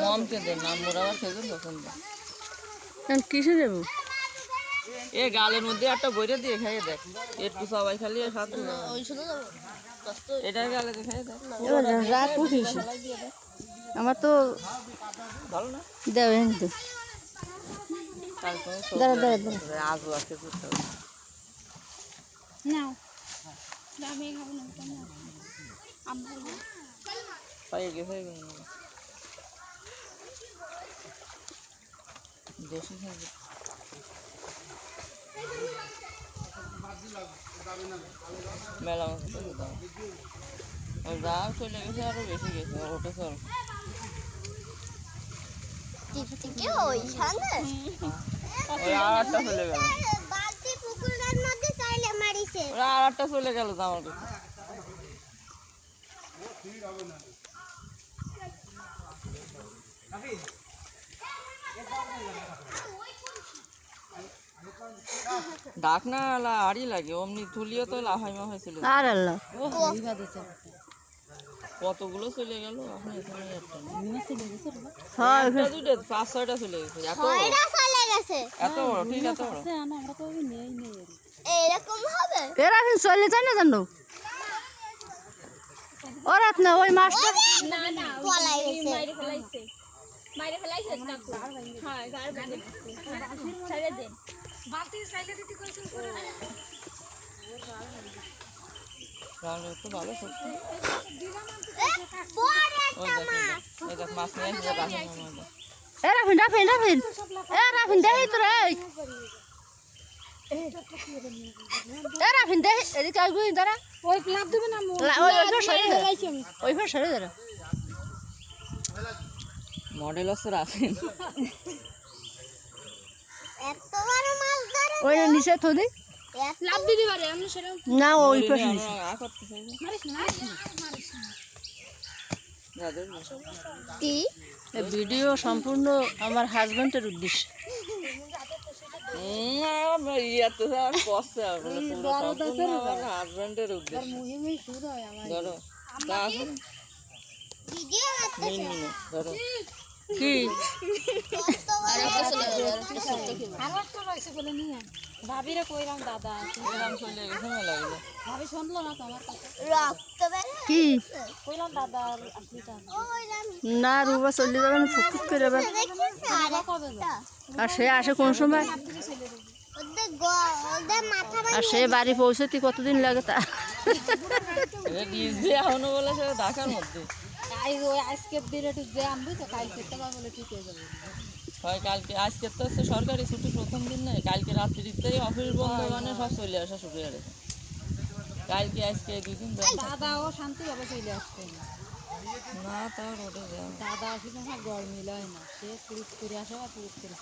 মমকে দে না, মোর আবার খেতে পছন্দ। কিসে যাবো? এ গালের মধ্যে একটা বইটা দিয়ে খাইয়ে দেখ, একটু সবাই খালি এটা গালে খাইয়ে দেখ। রাত উঠিস আমার তো ভালো না দেবে কিন্তু দাঁড়া দাঁড়া দাঁড়া আজও আছে পাই গেছে দেশি খাবে মেলা যা চলে গেছে আরো বেশি গেছে ওটা চল ওই আটটা চলে গেল আটটা চলে গেল তো আমার কাছে ডাক না আড়ি লাগে অমনি তুলিও তো লাফাইমা হয়েছিল আর আল্লাহ কতগুলো চলে গেল এখন এখানে হ্যাঁ দুটো 5-6টা চলে গেছে এত বড় ঠিক এত বড় এরা এখন চলে যায় না জানো ও রাত না ওই মাছটা তো ভালো সত্যি মাছ নিয়ে আসলে রাখেন এ রাফিন রাফিন রাফিন এ রাফিন দেখি তো রে এ রাফিন দেখি এদিকে আসবি দাঁড়া ওই লাভ দিবে না ওই ফের সরে দাঁড়া মডেল আছে রাখেন ওই নিচে তো দি লাভ দিতে পারে আমি সেটা না ওই ফের কি ভিডিও সম্পূর্ণ আমার হাজবেন্ডের উদ্দেশ্যে হাজবেন্ডের উদ্দেশ্যে ধরো কি ভাবিরা কইরাম দাদা চলে গেছে মেলা গেলে ভাবি শুনলো না তোমার কথা কি কইলাম দাদা আপনি না রুবা চলে যাবে না ফুক করে যাবে আর সে আসে কোন সময় আর সে বাড়ি পৌঁছতে কতদিন লাগে তা এখনো বলে সে ঢাকার মধ্যে আজকের দিন একটু যে আনবো তো কালকে তোমার বলে ঠিক হয়ে যাবে হয় কালকে আজকে তো হচ্ছে সরকারি ছুটি প্রথম দিন নাই কালকে রাত্রিতেই অফিস বন্ধ মানে সব চলে আসা শুরু হয়ে গেছে কালকে আজকে 2 দিন দাদাও শান্তিভাবে চলে আসছে না তাও রোডে যায় দাদা আসলে গরম মিলায় না সে পুরুষ করে আসে আর পুরুষ করে